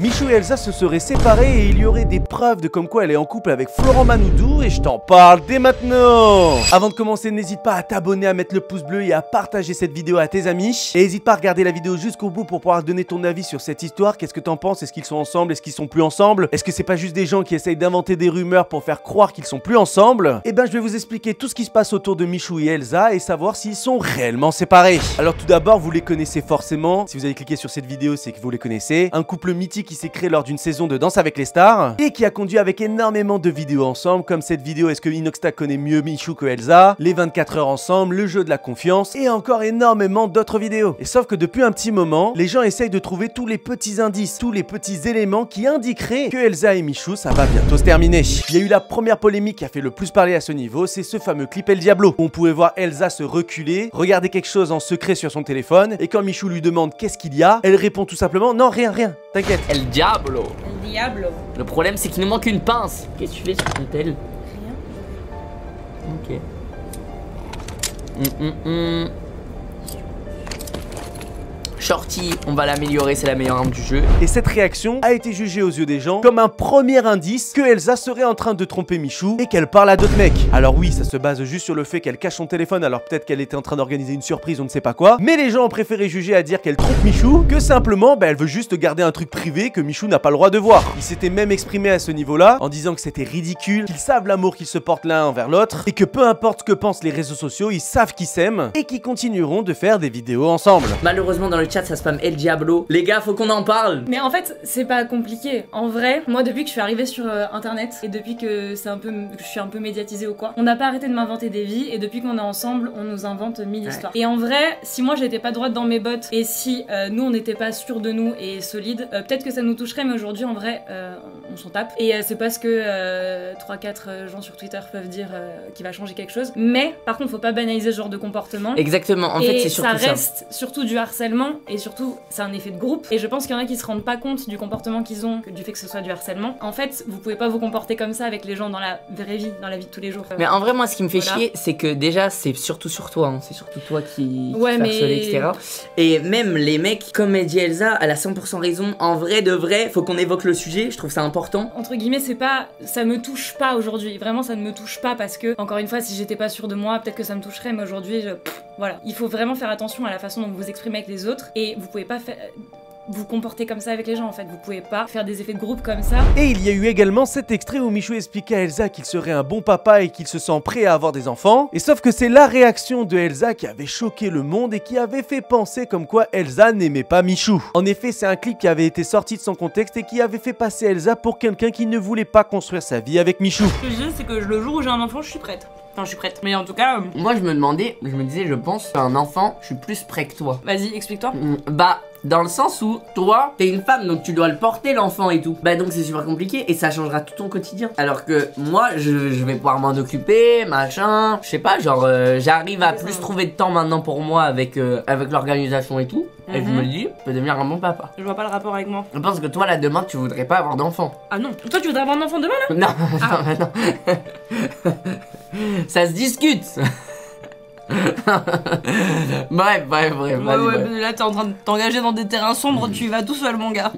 Michou et Elsa se seraient séparés et il y aurait des preuves de comme quoi elle est en couple avec Florent Manoudou et je t'en parle dès maintenant. Avant de commencer, n'hésite pas à t'abonner, à mettre le pouce bleu et à partager cette vidéo à tes amis. Et n'hésite pas à regarder la vidéo jusqu'au bout pour pouvoir donner ton avis sur cette histoire. Qu'est-ce que t'en penses? Est-ce qu'ils sont ensemble? Est-ce qu'ils sont plus ensemble? Est-ce que c'est pas juste des gens qui essayent d'inventer des rumeurs pour faire croire qu'ils sont plus ensemble? Eh ben je vais vous expliquer tout ce qui se passe autour de Michou et Elsa et savoir s'ils sont réellement séparés. Alors tout d'abord, vous les connaissez forcément. Si vous avez cliqué sur cette vidéo, c'est que vous les connaissez. Un couple mythique qui s'est créé lors d'une saison de Danse avec les stars et qui a conduit avec énormément de vidéos ensemble, comme cette vidéo Est-ce que Inoxtag connaît mieux Michou que Elsa, les 24 heures ensemble, le jeu de la confiance et encore énormément d'autres vidéos. Et sauf que depuis un petit moment, les gens essayent de trouver tous les petits indices, tous les petits éléments qui indiqueraient que Elsa et Michou, ça va bientôt se terminer. Il y a eu la première polémique qui a fait le plus parler à ce niveau, c'est ce fameux clip El Diablo. On pouvait voir Elsa se reculer, regarder quelque chose en secret sur son téléphone et quand Michou lui demande qu'est-ce qu'il y a, elle répond tout simplement non, rien, t'inquiète. El Diablo. El Diablo. Le problème c'est qu'il nous manque une pince. Qu'est-ce que tu fais sur ton tel? Rien. Ok. Shorty, on va l'améliorer, c'est la meilleure arme du jeu. Et cette réaction a été jugée aux yeux des gens comme un premier indice que Elsa serait en train de tromper Michou et qu'elle parle à d'autres mecs. Alors oui, ça se base juste sur le fait qu'elle cache son téléphone, alors peut-être qu'elle était en train d'organiser une surprise, on ne sait pas quoi. Mais les gens ont préféré juger à dire qu'elle trompe Michou que simplement, elle veut juste garder un truc privé que Michou n'a pas le droit de voir. Ils s'étaient même exprimés à ce niveau-là en disant que c'était ridicule, qu'ils savent l'amour qu'ils se portent l'un envers l'autre et que peu importe ce que pensent les réseaux sociaux, ils savent qu'ils s'aiment et qu'ils continueront de faire des vidéos ensemble. Malheureusement dans le chat ça spam El Diablo. Les gars, faut qu'on en parle. Mais en fait, c'est pas compliqué. En vrai, moi depuis que je suis arrivée sur internet et depuis que je suis un peu médiatisée ou quoi, on n'a pas arrêté de m'inventer des vies et depuis qu'on est ensemble, on nous invente 1000 histoires. Et en vrai, si moi j'étais pas droite dans mes bottes et si nous on n'était pas sûrs de nous et solides, peut-être que ça nous toucherait, mais aujourd'hui en vrai, on s'en tape. Et c'est parce que 3-4 gens sur Twitter peuvent dire qu'il va changer quelque chose. Mais par contre, faut pas banaliser ce genre de comportement. Exactement, en fait c'est surtout ça. Ça reste surtout du harcèlement et surtout c'est un effet de groupe et je pense qu'il y en a qui se rendent pas compte du comportement qu'ils ont, du fait que ce soit du harcèlement. En fait, vous pouvez pas vous comporter comme ça avec les gens dans la vraie vie, dans la vie de tous les jours. Mais en vrai, moi ce qui me fait chier, c'est que déjà c'est surtout sur toi, hein. C'est surtout toi qui harcelé, etc. Et même les mecs, comme elle dit Elsa, elle a 100% raison. En vrai de vrai, faut qu'on évoque le sujet, je trouve ça important. Entre guillemets, c'est pas, ça me touche pas aujourd'hui. Vraiment, ça ne me touche pas parce que, encore une fois, si j'étais pas sûre de moi, peut-être que ça me toucherait, mais aujourd'hui, voilà. Il faut vraiment faire attention à la façon dont vous vous exprimez avec les autres et vous pouvez pas vous comporter comme ça avec les gens en fait, vous pouvez pas faire des effets de groupe comme ça. Et il y a eu également cet extrait où Michou expliquait à Elsa qu'il serait un bon papa et qu'il se sent prêt à avoir des enfants. Et sauf que c'est la réaction de Elsa qui avait choqué le monde et qui avait fait penser comme quoi Elsa n'aimait pas Michou. En effet, c'est un clip qui avait été sorti de son contexte et qui avait fait passer Elsa pour quelqu'un qui ne voulait pas construire sa vie avec Michou. Ce que je dis, c'est que le jour où j'ai un enfant, je suis prête. Enfin, je suis prête. Mais en tout cas... Moi, je me disais, je pense qu'un enfant, je suis plus prêt que toi. Vas-y, explique-toi. Bah, dans le sens où, toi, t'es une femme, donc tu dois le porter, l'enfant et tout. Bah, donc c'est super compliqué et ça changera tout ton quotidien. Alors que moi, je vais pouvoir m'en occuper, machin. Je sais pas, genre, j'arrive à plus trouver de temps maintenant pour moi avec l'organisation et tout. Et je me dis, je peux devenir un bon papa. Je vois pas le rapport avec moi. Je pense que toi, là, demain, tu voudrais pas avoir d'enfant. Ah non. Toi, tu voudrais avoir un enfant demain, là? Non, non. Ça se discute. bref. Ouais, là t'es en train de t'engager dans des terrains sombres, tu y vas tout seul mon gars.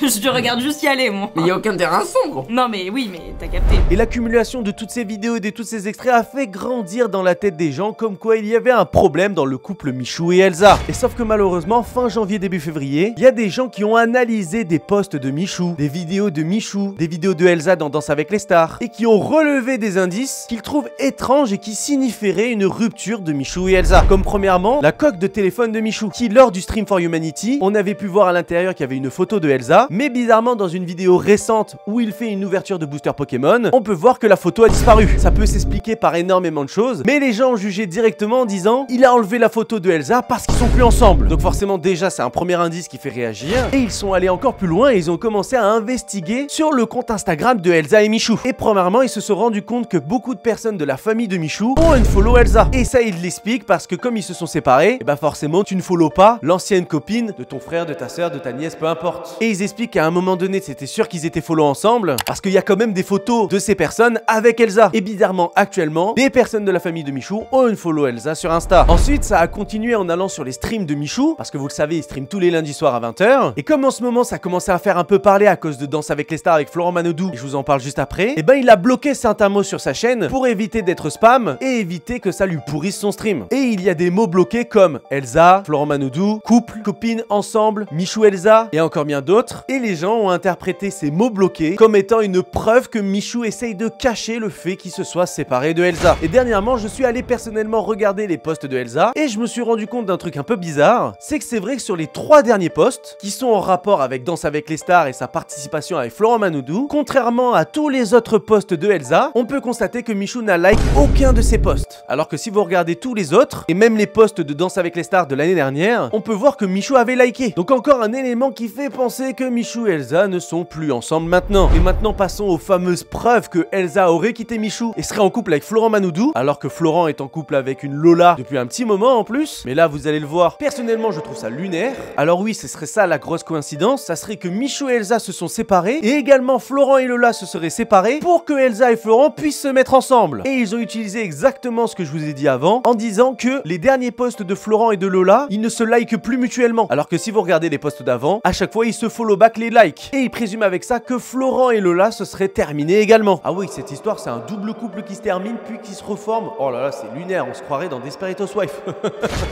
Je te regarde juste y aller moi. Mais y a aucun terrain sombre. Non mais oui, mais t'as capté. Et l'accumulation de toutes ces vidéos et de tous ces extraits a fait grandir dans la tête des gens comme quoi il y avait un problème dans le couple Michou et Elsa. Et sauf que malheureusement, fin janvier, début février, il y a des gens qui ont analysé des posts de Michou, des vidéos de Michou, des vidéos de Elsa dans Danse avec les stars, et qui ont relevé des indices qu'ils trouvent étranges et qui signifieraient une rupture de Michou et Elsa. Comme premièrement, la coque de téléphone de Michou, qui lors du Stream for Humanity, on avait pu voir à l'intérieur qu'il y avait une photo de Elsa, mais bizarrement dans une vidéo récente où il fait une ouverture de booster Pokémon, on peut voir que la photo a disparu. Ça peut s'expliquer par énormément de choses, mais les gens ont jugé directement en disant il a enlevé la photo de Elsa parce qu'ils sont plus ensemble. Donc forcément déjà c'est un premier indice qui fait réagir, et ils sont allés encore plus loin et ils ont commencé à investiguer sur le compte Instagram de Elsa et Michou. Et premièrement, ils se sont rendus compte que beaucoup de personnes de la famille de Michou ont unfollow Elsa. Et ça, ils il l'explique parce que comme ils se sont séparés, et bah forcément tu ne follow pas l'ancienne copine de ton frère, de ta soeur, de ta nièce, peu importe. Et ils expliquent qu'à un moment donné, c'était sûr qu'ils étaient follow ensemble parce qu'il y a quand même des photos de ces personnes avec Elsa. Et bizarrement, actuellement, des personnes de la famille de Michou ont une follow Elsa sur Insta. Ensuite, ça a continué en allant sur les streams de Michou parce que vous le savez, il stream tous les lundis soirs à 20h. Et comme en ce moment, ça commençait à faire un peu parler à cause de Danse avec les stars avec Florent Manodou, et je vous en parle juste après, et ben il a bloqué certains mots sur sa chaîne pour éviter d'être spam et éviter que ça lui pourrisse son stream. Et il y a des mots bloqués comme Elsa, Florent Manodou, couple, copine, ensemble, Michou Elsa et encore bien d'autres. Et les gens ont interprété ces mots bloqués comme étant une preuve que Michou essaye de cacher le fait qu'il se soit séparé de Elsa. Et dernièrement, je suis allé personnellement regarder les posts de Elsa et je me suis rendu compte d'un truc un peu bizarre, c'est que c'est vrai que sur les 3 derniers posts qui sont en rapport avec Danse avec les stars et sa participation avec Florent Manodou, contrairement à tous les autres posts de Elsa, on peut constater que Michou n'a like aucun de ses posts. Alors que si vous regardez tous les autres, et même les posts de Danse avec les stars de l'année dernière, on peut voir que Michou avait liké. Donc encore un élément qui fait penser que Michou et Elsa ne sont plus ensemble maintenant. Et maintenant passons aux fameuses preuves que Elsa aurait quitté Michou et serait en couple avec Florent Manodou, alors que Florent est en couple avec une Lola depuis un petit moment en plus. Mais là vous allez le voir, personnellement je trouve ça lunaire. Alors oui, ce serait ça la grosse coïncidence, ça serait que Michou et Elsa se sont séparés et également Florent et Lola se seraient séparés pour que Elsa et Florent puissent se mettre ensemble. Et ils ont utilisé exactement ce que je vous ai dit avant en disant que les derniers posts de Florent et de Lola, ils ne se likent plus mutuellement. Alors que si vous regardez les posts d'avant, à chaque fois ils se follow back les likes. Et ils présument avec ça que Florent et Lola se seraient terminés également. Ah oui, cette histoire c'est un double couple qui se termine puis qui se reforme. Oh là là, c'est lunaire, on se croirait dans Desperate Housewives.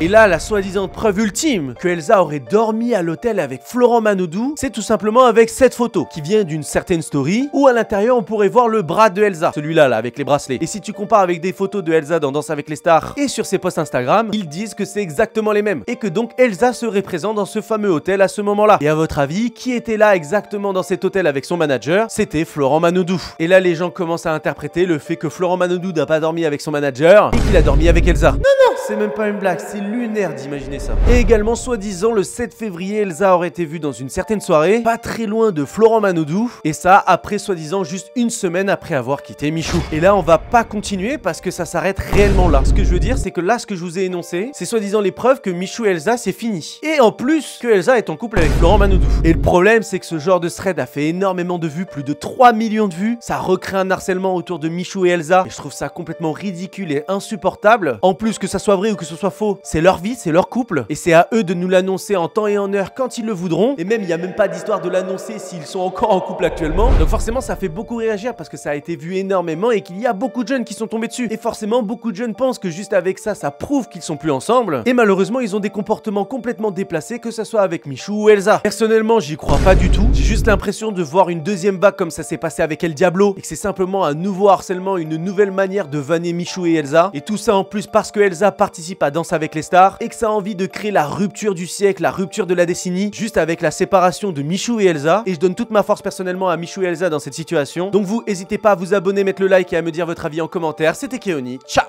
Et là, la soi-disant preuve ultime que Elsa aurait dormi à l'hôtel avec Florent Manodou, c'est tout simplement avec cette photo qui vient d'une certaine story où à l'intérieur on pourrait voir le bras de Elsa, celui-là là avec les bracelets. Et si tu compares avec des photos de Elsa dans Danse avec les stars et sur ses posts Instagram, ils disent que c'est exactement les mêmes et que donc Elsa serait présente dans ce fameux hôtel à ce moment-là. Et à votre avis, qui était là exactement dans cet hôtel avec son manager? C'était Florent Manodou. Et là les gens commencent à interpréter le fait que Florent Manodou n'a pas dormi avec son manager et qu'il a dormi avec Elsa. Non, c'est même pas une blague, c'est lunaire d'imaginer ça. Et également, soi-disant, le 7 février, Elsa aurait été vue dans une certaine soirée, pas très loin de Florent Manodou, et ça après soi-disant juste une semaine après avoir quitté Michou. Et là, on va pas continuer parce que ça s'arrête réellement là. Ce que je veux dire, c'est que là, ce que je vous ai énoncé, c'est soi-disant les preuves que Michou et Elsa, c'est fini. Et en plus, que Elsa est en couple avec Florent Manodou. Et le problème, c'est que ce genre de thread a fait énormément de vues, plus de 3 millions de vues. Ça recrée un harcèlement autour de Michou et Elsa, et je trouve ça complètement ridicule et insupportable. En plus, que ça soit vrai ou que ce soit faux, c'est leur vie, c'est leur couple, et c'est à eux de nous l'annoncer en temps et en heure quand ils le voudront. Et même, il n'y a même pas d'histoire de l'annoncer s'ils sont encore en couple actuellement. Donc forcément, ça fait beaucoup réagir parce que ça a été vu énormément et qu'il y a beaucoup de jeunes qui sont tombés dessus. Et forcément, beaucoup de jeunes pensent que juste avec ça, ça prouve qu'ils sont plus ensemble. Et malheureusement, ils ont des comportements complètement déplacés, que ça soit avec Michou ou Elsa. Personnellement, j'y crois pas du tout. J'ai juste l'impression de voir une deuxième vague comme ça s'est passé avec El Diablo, et que c'est simplement un nouveau harcèlement, une nouvelle manière de vanner Michou et Elsa. Et tout ça en plus parce que Elsa participe à Danse avec les stars et que ça a envie de créer la rupture du siècle, la rupture de la décennie, juste avec la séparation de Michou et Elsa. Et je donne toute ma force personnellement à Michou et Elsa dans cette situation. Donc vous, n'hésitez pas à vous abonner, mettre le like et à me dire votre avis en commentaire. C'était Keoni. Ciao!